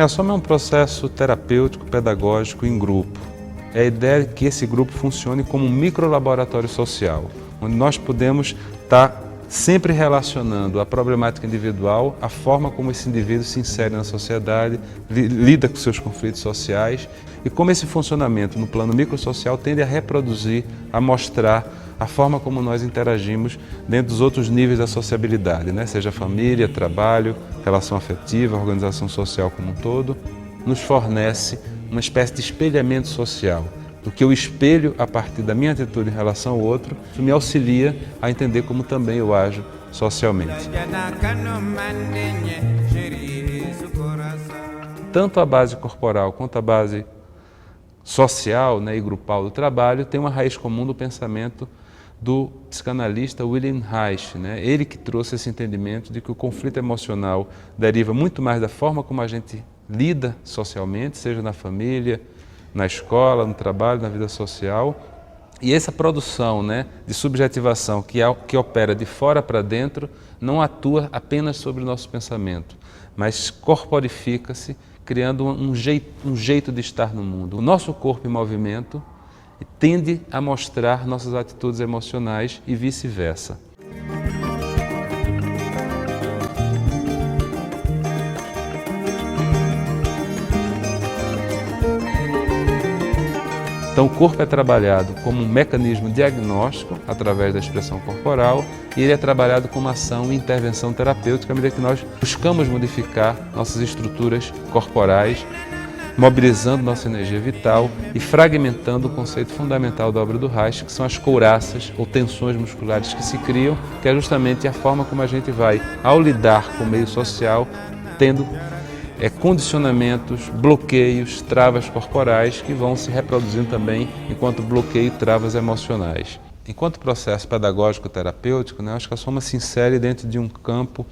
A Soma é um processo terapêutico, pedagógico em grupo. É a ideia de que esse grupo funcione como um microlaboratório social, onde nós podemos estar sempre relacionando a problemática individual, a forma como esse indivíduo se insere na sociedade, lida com seus conflitos sociais e como esse funcionamento no plano microsocial tende a reproduzir, a mostrar a forma como nós interagimos dentro dos outros níveis da sociabilidade, né? Seja família, trabalho, relação afetiva, organização social como um todo, nos fornece uma espécie de espelhamento social. Do que eu espelho a partir da minha atitude em relação ao outro, isso me auxilia a entender como também eu ajo socialmente. Tanto a base corporal quanto a base social, né, e grupal do trabalho tem uma raiz comum do pensamento do psicanalista Wilhelm Reich, né? Ele que trouxe esse entendimento de que o conflito emocional deriva muito mais da forma como a gente lida socialmente, seja na família, na escola, no trabalho, na vida social. E essa produção, né, de subjetivação que opera de fora para dentro não atua apenas sobre o nosso pensamento, mas corporifica-se, criando um jeito de estar no mundo. O nosso corpo em movimento tende a mostrar nossas atitudes emocionais e vice-versa. Então o corpo é trabalhado como um mecanismo diagnóstico através da expressão corporal e ele é trabalhado como ação e intervenção terapêutica à medida que nós buscamos modificar nossas estruturas corporais, mobilizando nossa energia vital e fragmentando o conceito fundamental da obra do Reich, que são as couraças ou tensões musculares que se criam, que é justamente a forma como a gente vai, ao lidar com o meio social, tendo condicionamentos, bloqueios, travas corporais que vão se reproduzindo também enquanto bloqueio e travas emocionais. Enquanto processo pedagógico terapêutico, né, acho que a Soma se insere dentro de um campo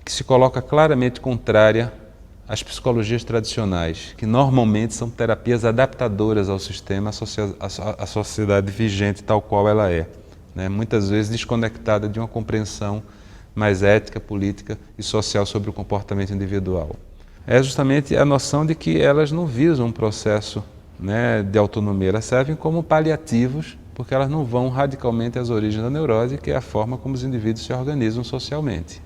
que se coloca claramente contrária às psicologias tradicionais, que normalmente são terapias adaptadoras ao sistema, à sociedade vigente tal qual ela é, né, muitas vezes desconectada de uma compreensão mais ética, política e social sobre o comportamento individual. É justamente a noção de que elas não visam um processo, né, de autonomia, elas servem como paliativos, porque elas não vão radicalmente às origens da neurose, que é a forma como os indivíduos se organizam socialmente.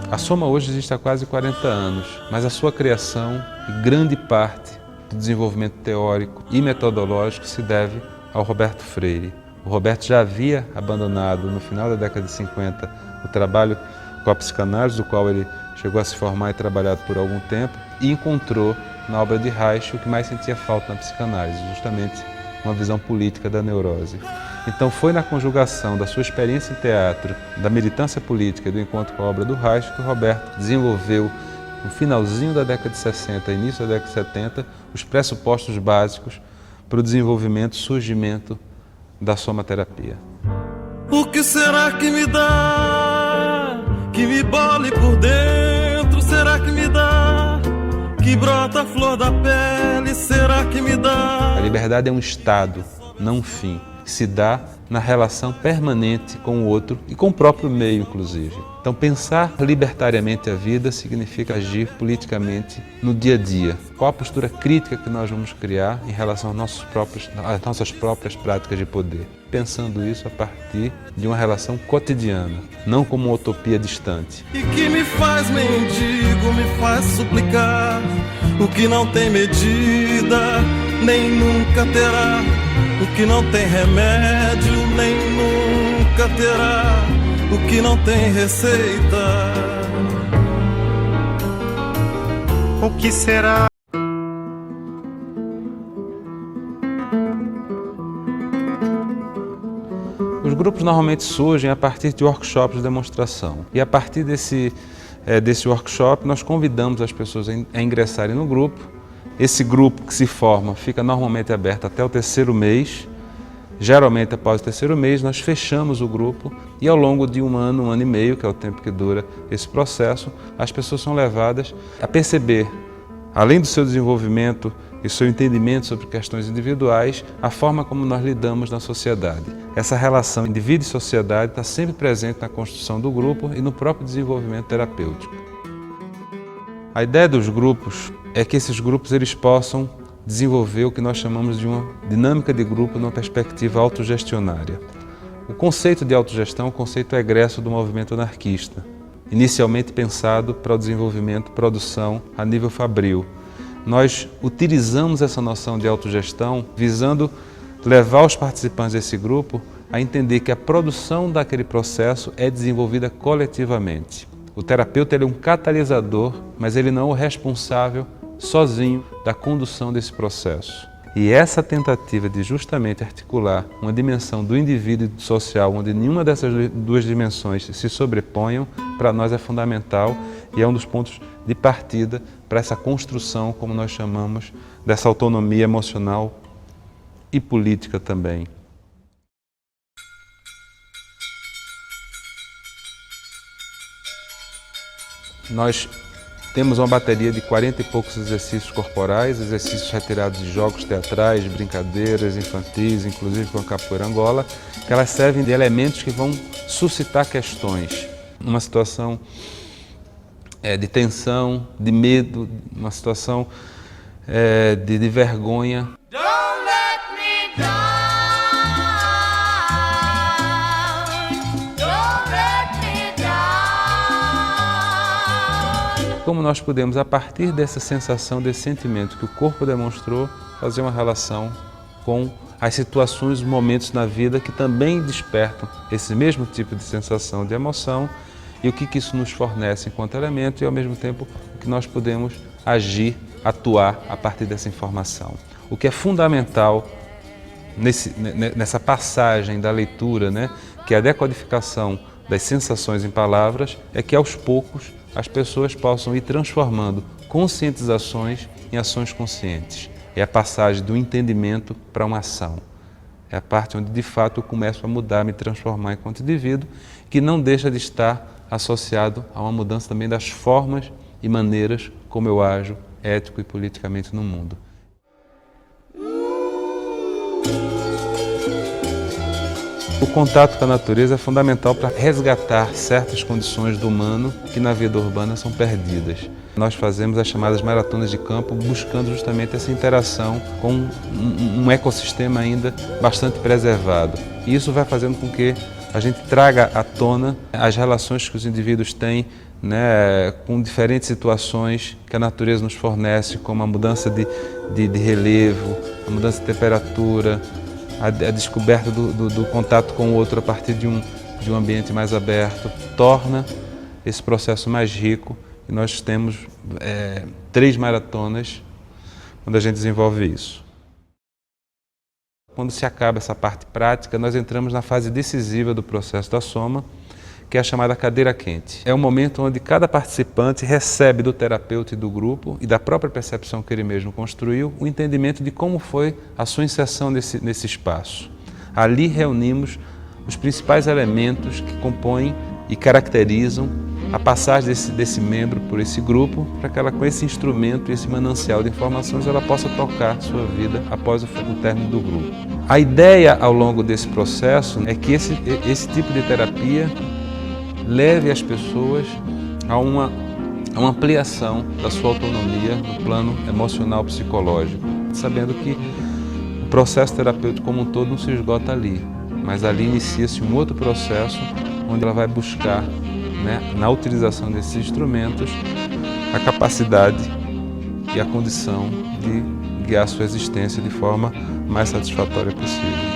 A Soma hoje existe há quase 40 anos, mas a sua criação e grande parte do desenvolvimento teórico e metodológico se deve ao Roberto Freire. O Roberto já havia abandonado, no final da década de 50, o trabalho com a psicanálise, do qual ele chegou a se formar e trabalhado por algum tempo, e encontrou na obra de Reich o que mais sentia falta na psicanálise, justamente uma visão política da neurose. Então foi na conjugação da sua experiência em teatro, da militância política e do encontro com a obra do Reich que o Roberto desenvolveu, no finalzinho da década de 60 e início da década de 70, os pressupostos básicos para o desenvolvimento, surgimento da somaterapia. O que será que me dá, que me bole por dentro? Será que me dá, que brota a flor da pele? Será que me dá? A liberdade é um estado, não um fim, que se dá na relação permanente com o outro e com o próprio meio, inclusive. Então, pensar libertariamente a vida significa agir politicamente no dia a dia. Qual a postura crítica que nós vamos criar em relação às nossas próprias práticas de poder? Pensando isso a partir de uma relação cotidiana, não como uma utopia distante. E que me faz mendigo, me faz suplicar, o que não tem medida, nem nunca terá. O que não tem remédio, nem nunca terá. O que não tem receita. O que será? Os grupos normalmente surgem a partir de workshops de demonstração. E a partir desse workshop, nós convidamos as pessoas a ingressarem no grupo. Esse grupo que se forma fica normalmente aberto até o 3º mês. Geralmente, após o 3º mês, nós fechamos o grupo e ao longo de um ano e meio, que é o tempo que dura esse processo, as pessoas são levadas a perceber, além do seu desenvolvimento e seu entendimento sobre questões individuais, a forma como nós lidamos na sociedade. Essa relação indivíduo e sociedade está sempre presente na construção do grupo e no próprio desenvolvimento terapêutico. A ideia dos grupos é que esses grupos eles possam desenvolver o que nós chamamos de uma dinâmica de grupo numa perspectiva autogestionária. O conceito de autogestão é um conceito egresso do movimento anarquista, inicialmente pensado para o desenvolvimento, produção a nível fabril. Nós utilizamos essa noção de autogestão visando levar os participantes desse grupo a entender que a produção daquele processo é desenvolvida coletivamente. O terapeuta ele é um catalisador, mas ele não é o responsável sozinho da condução desse processo. E essa tentativa de justamente articular uma dimensão do indivíduo e do social, onde nenhuma dessas duas dimensões se sobreponham, para nós é fundamental e é um dos pontos de partida para essa construção, como nós chamamos, dessa autonomia emocional e política também. Nós temos uma bateria de 40 e poucos exercícios corporais, exercícios retirados de jogos teatrais, brincadeiras infantis, inclusive com a capoeira Angola, que elas servem de elementos que vão suscitar questões. Uma situação de tensão, de medo, uma situação de vergonha. Como nós podemos, a partir dessa sensação, desse sentimento que o corpo demonstrou, fazer uma relação com as situações, os momentos na vida que também despertam esse mesmo tipo de sensação de emoção e o que isso nos fornece enquanto elemento e, ao mesmo tempo, o que nós podemos agir, atuar a partir dessa informação. O que é fundamental nessa passagem da leitura, né, que é a decodificação das sensações em palavras, é que aos poucos as pessoas possam ir transformando conscientizações em ações conscientes. É a passagem do entendimento para uma ação. É a parte onde de fato eu começo a mudar, me transformar enquanto indivíduo, que não deixa de estar associado a uma mudança também das formas e maneiras como eu ajo ético e politicamente no mundo. O contato com a natureza é fundamental para resgatar certas condições do humano que na vida urbana são perdidas. Nós fazemos as chamadas maratonas de campo buscando justamente essa interação com um ecossistema ainda bastante preservado. E isso vai fazendo com que a gente traga à tona as relações que os indivíduos têm, né, com diferentes situações que a natureza nos fornece, como a mudança de relevo, a mudança de temperatura, a descoberta do contato com o outro a partir de um ambiente mais aberto, torna esse processo mais rico e nós temos 3 maratonas onde a gente desenvolve isso. Quando se acaba essa parte prática, nós entramos na fase decisiva do processo da soma, que é a chamada cadeira quente. É um momento onde cada participante recebe do terapeuta e do grupo e da própria percepção que ele mesmo construiu o entendimento de como foi a sua inserção nesse espaço. Ali reunimos os principais elementos que compõem e caracterizam a passagem desse membro por esse grupo, para que ela, com esse instrumento e esse manancial de informações, ela possa tocar sua vida após o término do grupo. A ideia ao longo desse processo é que esse tipo de terapia leve as pessoas a uma ampliação da sua autonomia no plano emocional psicológico, sabendo que o processo terapêutico como um todo não se esgota ali, mas ali inicia-se um outro processo onde ela vai buscar, né, na utilização desses instrumentos, a capacidade e a condição de guiar a sua existência de forma mais satisfatória possível.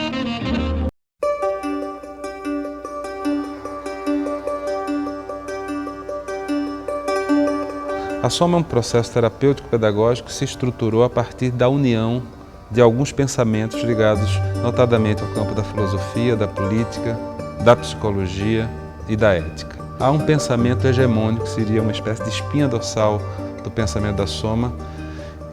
A soma é um processo terapêutico-pedagógico que se estruturou a partir da união de alguns pensamentos ligados notadamente ao campo da filosofia, da política, da psicologia e da ética. Há um pensamento hegemônico, que seria uma espécie de espinha dorsal do pensamento da soma,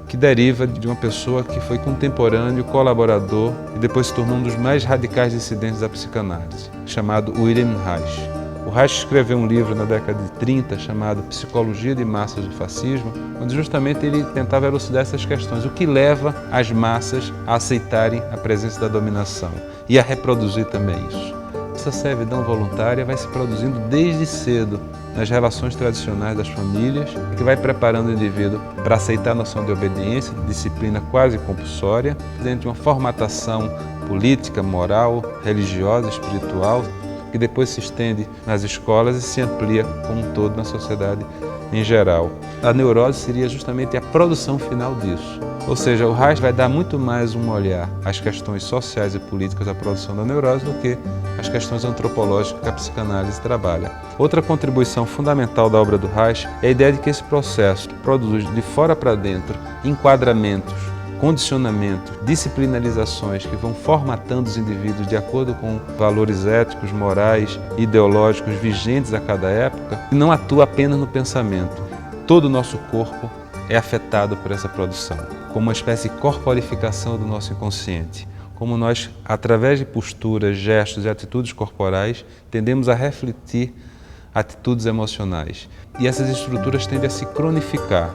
que deriva de uma pessoa que foi contemporâneo, colaborador e depois se tornou um dos mais radicais dissidentes da psicanálise, chamado Wilhelm Reich. O Reich escreveu um livro na década de 30 chamado Psicologia de Massas do Fascismo, onde justamente ele tentava elucidar essas questões. O que leva as massas a aceitarem a presença da dominação e a reproduzir também isso. essa servidão voluntária vai se produzindo desde cedo nas relações tradicionais das famílias, que vai preparando o indivíduo para aceitar a noção de obediência, de disciplina quase compulsória, dentro de uma formatação política, moral, religiosa, espiritual, que depois se estende nas escolas e se amplia como um todo na sociedade em geral. A neurose seria justamente a produção final disso. Ou seja, o Reich vai dar muito mais um olhar às questões sociais e políticas da produção da neurose do que as questões antropológicas que a psicanálise trabalha. Outra contribuição fundamental da obra do Reich é a ideia de que esse processo produz de fora para dentro enquadramentos, condicionamentos, disciplinarizações que vão formatando os indivíduos de acordo com valores éticos, morais, ideológicos vigentes a cada época, e não atua apenas no pensamento. Todo o nosso corpo é afetado por essa produção, como uma espécie de corporificação do nosso inconsciente. Como nós, através de posturas, gestos e atitudes corporais, tendemos a refletir atitudes emocionais. E essas estruturas tendem a se cronificar.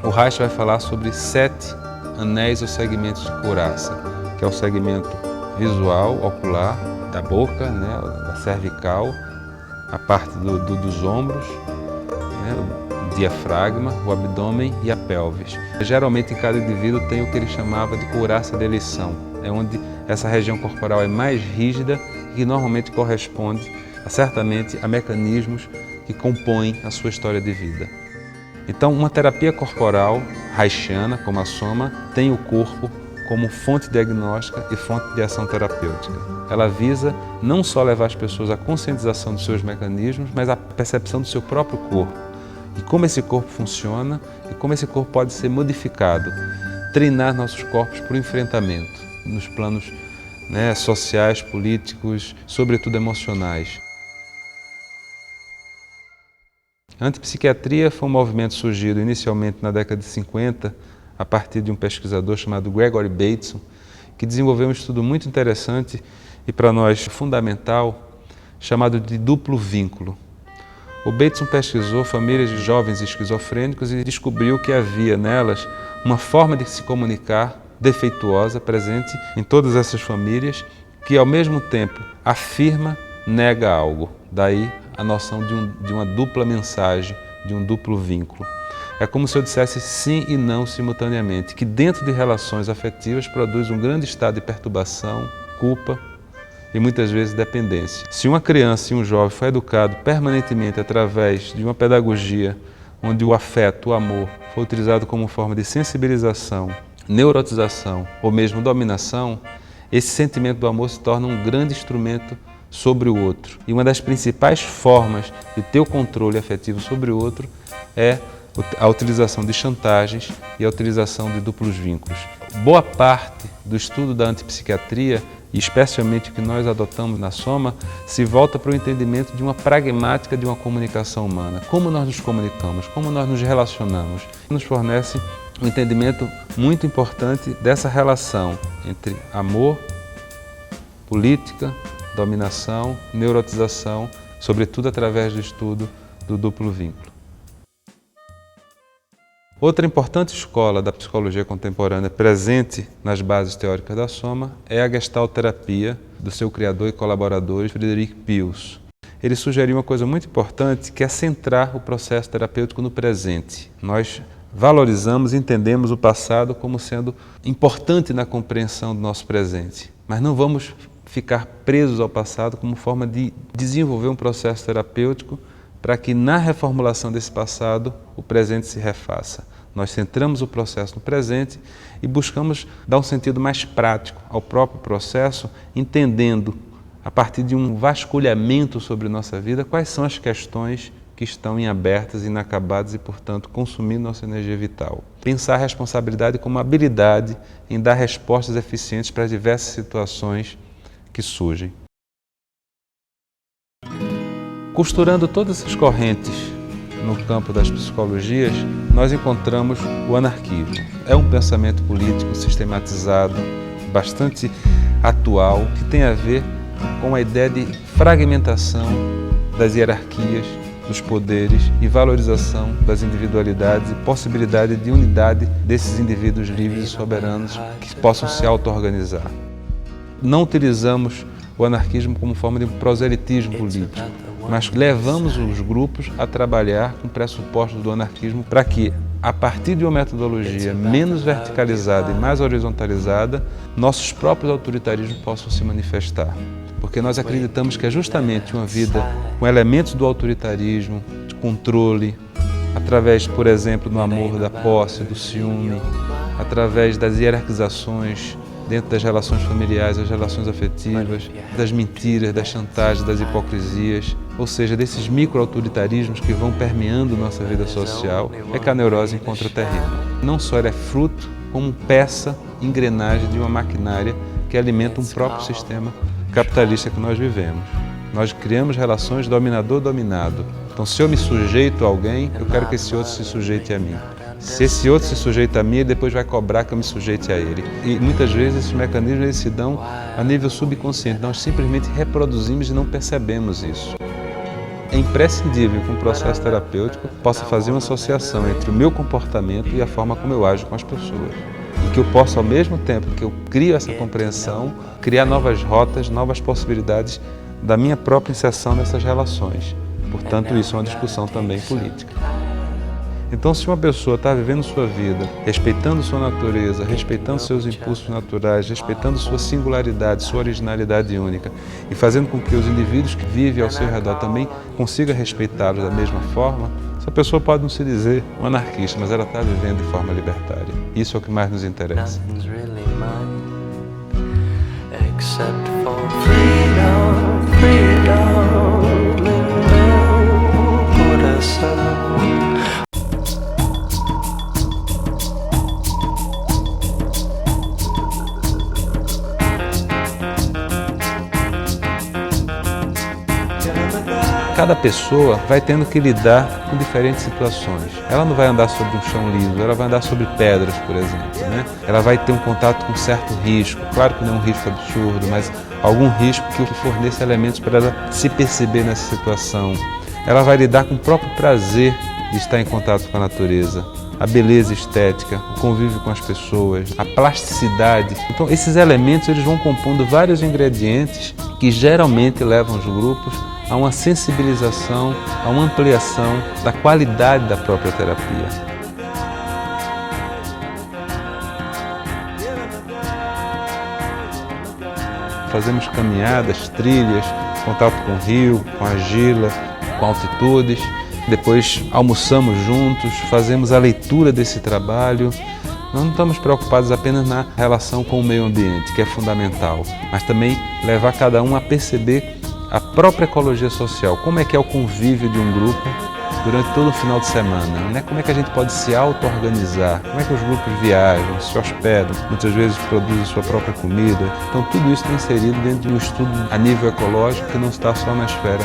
O Reich vai falar sobre 7 anéis ou segmentos de couraça, que é o segmento visual, ocular, da boca, né, da cervical, a parte dos ombros, né, o diafragma, o abdômen e a pelvis. Geralmente, em cada indivíduo tem o que ele chamava de couraça de eleição, é onde essa região corporal é mais rígida e que normalmente corresponde, certamente, a mecanismos que compõem a sua história de vida. Então, uma terapia corporal reichiana, como a soma, tem o corpo como fonte diagnóstica e fonte de ação terapêutica. Ela visa não só levar as pessoas à conscientização dos seus mecanismos, mas à percepção do seu próprio corpo, e como esse corpo funciona e como esse corpo pode ser modificado. Treinar nossos corpos para o enfrentamento, nos planos, né, sociais, políticos, sobretudo emocionais. A antipsiquiatria foi um movimento surgido inicialmente na década de 50, a partir de um pesquisador chamado Gregory Bateson, que desenvolveu um estudo muito interessante e para nós fundamental, chamado de duplo vínculo. O Bateson pesquisou famílias de jovens esquizofrênicos e descobriu que havia nelas uma forma de se comunicar defeituosa presente em todas essas famílias, que ao mesmo tempo afirma, nega algo. Daí a noção de uma dupla mensagem, de um duplo vínculo. É como se eu dissesse sim e não simultaneamente, que dentro de relações afetivas produz um grande estado de perturbação, culpa e muitas vezes dependência. Se uma criança e um jovem foi educado permanentemente através de uma pedagogia onde o afeto, o amor, foi utilizado como forma de sensibilização, neurotização ou mesmo dominação, esse sentimento do amor se torna um grande instrumento sobre o outro. E uma das principais formas de ter o controle afetivo sobre o outro é a utilização de chantagens e a utilização de duplos vínculos. Boa parte do estudo da antipsiquiatria, e especialmente o que nós adotamos na Soma, se volta para o entendimento de uma pragmática de uma comunicação humana. Como nós nos comunicamos, como nós nos relacionamos. Nos fornece um entendimento muito importante dessa relação entre amor, política, dominação, neurotização, sobretudo através do estudo do duplo vínculo. Outra importante escola da psicologia contemporânea presente nas bases teóricas da Soma é a gestalterapia do seu criador e colaborador, Friedrich Pius. Ele sugeriu uma coisa muito importante, que é centrar o processo terapêutico no presente. Nós valorizamos e entendemos o passado como sendo importante na compreensão do nosso presente, mas não vamos ficar presos ao passado como forma de desenvolver um processo terapêutico para que na reformulação desse passado o presente se refaça. Nós centramos o processo no presente e buscamos dar um sentido mais prático ao próprio processo, entendendo, a partir de um vasculhamento sobre nossa vida, quais são as questões que estão em abertas, inacabadas e, portanto, consumindo nossa energia vital. Pensar a responsabilidade como habilidade em dar respostas eficientes para as diversas situações que surgem. Costurando todas essas correntes no campo das psicologias, nós encontramos o anarquismo. É um pensamento político sistematizado, bastante atual, que tem a ver com a ideia de fragmentação das hierarquias, dos poderes e valorização das individualidades e possibilidade de unidade desses indivíduos livres e soberanos que possam se auto-organizar. Não utilizamos o anarquismo como forma de um proselitismo político, mas levamos os grupos a trabalhar com pressupostos do anarquismo para que, a partir de uma metodologia menos verticalizada e mais horizontalizada, nossos próprios autoritarismos possam se manifestar. Porque nós acreditamos que é justamente uma vida com elementos do autoritarismo, de controle, através, por exemplo, do amor, da posse, do ciúme, através das hierarquizações dentro das relações familiares, das relações afetivas, das mentiras, das chantagens, das hipocrisias, ou seja, desses micro-autoritarismos que vão permeando nossa vida social, é que a neurose encontra terreno. Não só ela é fruto, como peça, engrenagem de uma maquinária que alimenta um próprio sistema capitalista que nós vivemos. Nós criamos relações dominador-dominado. Então, se eu me sujeito a alguém, eu quero que esse outro se sujeite a mim. Se esse outro se sujeita a mim, ele depois vai cobrar que eu me sujeite a ele. E muitas vezes esses mecanismos eles se dão a nível subconsciente. Nós simplesmente reproduzimos e não percebemos isso. É imprescindível que um processo terapêutico possa fazer uma associação entre o meu comportamento e a forma como eu ajo com as pessoas. E que eu possa, ao mesmo tempo que eu crio essa compreensão, criar novas rotas, novas possibilidades da minha própria inserção nessas relações. Portanto, isso é uma discussão também política. Então, se uma pessoa está vivendo sua vida, respeitando sua natureza, respeitando seus impulsos naturais, respeitando sua singularidade, sua originalidade única e fazendo com que os indivíduos que vivem ao seu redor também consigam respeitá-los da mesma forma, essa pessoa pode não se dizer um anarquista, mas ela está vivendo de forma libertária. Isso é o que mais nos interessa. Cada pessoa vai tendo que lidar com diferentes situações. Ela não vai andar sobre um chão liso, ela vai andar sobre pedras, por exemplo, né? Ela vai ter um contato com certo risco, claro que não é um risco absurdo, mas algum risco que forneça elementos para ela se perceber nessa situação. Ela vai lidar com o próprio prazer de estar em contato com a natureza, a beleza estética, o convívio com as pessoas, a plasticidade. Então, esses elementos eles vão compondo vários ingredientes que geralmente levam os grupos a uma sensibilização, a uma ampliação da qualidade da própria terapia. Fazemos caminhadas, trilhas, contato com o rio, com a argila, com altitudes. Depois almoçamos juntos, fazemos a leitura desse trabalho. Nós não estamos preocupados apenas na relação com o meio ambiente, que é fundamental, mas também levar cada um a perceber a própria ecologia social, como é que é o convívio de um grupo durante todo o final de semana, né? Como é que a gente pode se auto-organizar, como é que os grupos viajam, se hospedam, muitas vezes produzem sua própria comida. Então tudo isso está inserido dentro de um estudo a nível ecológico que não está só na esfera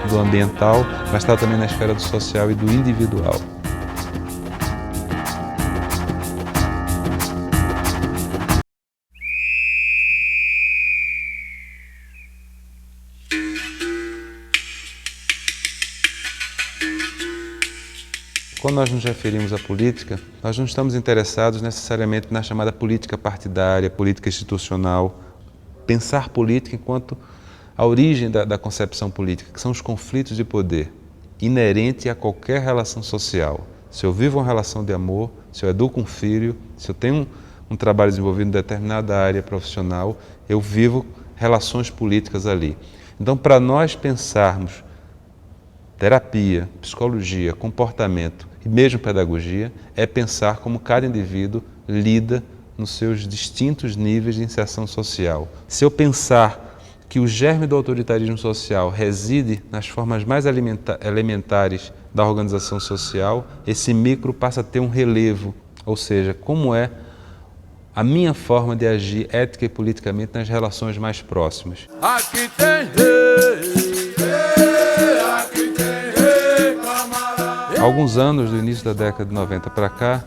do ambiental, mas está também na esfera do social e do individual. Quando nós nos referimos à política, nós não estamos interessados necessariamente na chamada política partidária, política institucional. Pensar política enquanto a origem da concepção política, que são os conflitos de poder, inerente a qualquer relação social. Se eu vivo uma relação de amor, se eu educo um filho, se eu tenho um trabalho desenvolvido em determinada área profissional, eu vivo relações políticas ali. Então, para nós pensarmos terapia, psicologia, comportamento e mesmo pedagogia, é pensar como cada indivíduo lida nos seus distintos níveis de inserção social. Se eu pensar que o germe do autoritarismo social reside nas formas mais elementares da organização social, esse micro passa a ter um relevo, ou seja, como é a minha forma de agir ética e politicamente nas relações mais próximas. Aqui tem rei, aqui tem rei, camarada. Há alguns anos, do início da década de 90 para cá,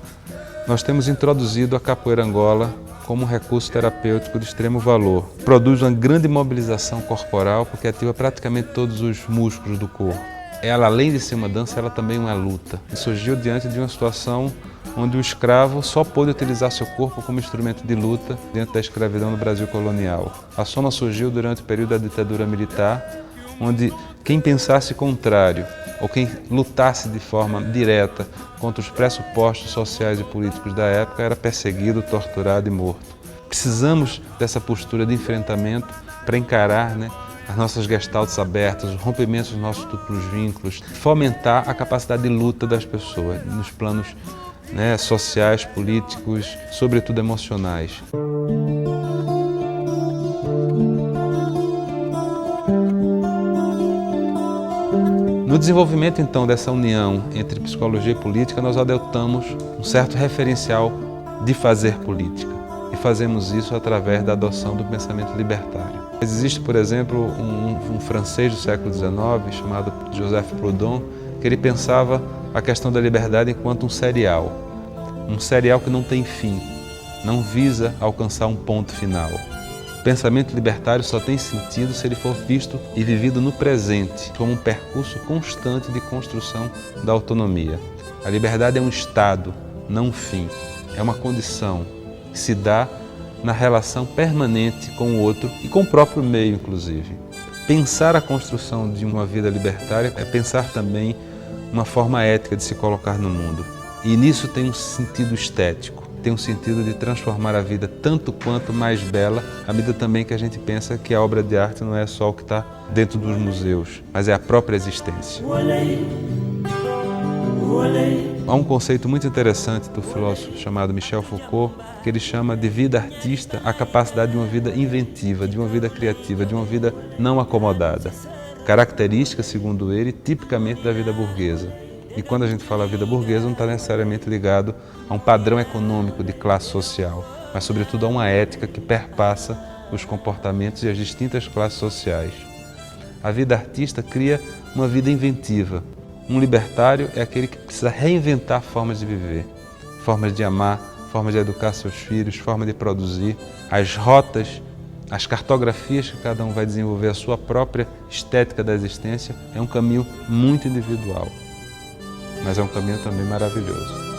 nós temos introduzido a capoeira Angola como um recurso terapêutico de extremo valor. Produz uma grande mobilização corporal porque ativa praticamente todos os músculos do corpo. Ela, além de ser uma dança, ela também é uma luta. E surgiu diante de uma situação onde o escravo só pôde utilizar seu corpo como instrumento de luta dentro da escravidão no Brasil colonial. A soma surgiu durante o período da ditadura militar, onde quem pensasse contrário ou quem lutasse de forma direta contra os pressupostos sociais e políticos da época era perseguido, torturado e morto. Precisamos dessa postura de enfrentamento para encarar, as nossas gestaltes abertas, os rompimentos dos nossos duplos vínculos, fomentar a capacidade de luta das pessoas nos planos sociais, políticos, sobretudo emocionais. No desenvolvimento, então, dessa união entre psicologia e política, nós adotamos um certo referencial de fazer política. E fazemos isso através da adoção do pensamento libertário. Existe, por exemplo, um francês do século XIX, chamado Joseph Proudhon, que ele pensava a questão da liberdade enquanto um serial que não tem fim, não visa alcançar um ponto final. O pensamento libertário só tem sentido se ele for visto e vivido no presente, como um percurso constante de construção da autonomia. A liberdade é um estado, não um fim. É uma condição que se dá na relação permanente com o outro e com o próprio meio, inclusive. Pensar a construção de uma vida libertária é pensar também uma forma ética de se colocar no mundo. E nisso tem um sentido estético, tem um sentido de transformar a vida tanto quanto mais bela, à medida também que a gente pensa que a obra de arte não é só o que está dentro dos museus, mas é a própria existência. Há um conceito muito interessante do filósofo chamado Michel Foucault, que ele chama de vida artista a capacidade de uma vida inventiva, de uma vida criativa, de uma vida não acomodada. Característica, segundo ele, tipicamente da vida burguesa. E quando a gente fala vida burguesa, não está necessariamente ligado a um padrão econômico de classe social, mas sobretudo a uma ética que perpassa os comportamentos e as distintas classes sociais. A vida artista cria uma vida inventiva. Um libertário é aquele que precisa reinventar formas de viver, formas de amar, formas de educar seus filhos, formas de produzir. As rotas, as cartografias que cada um vai desenvolver, a sua própria estética da existência, é um caminho muito individual, mas é um caminho também maravilhoso.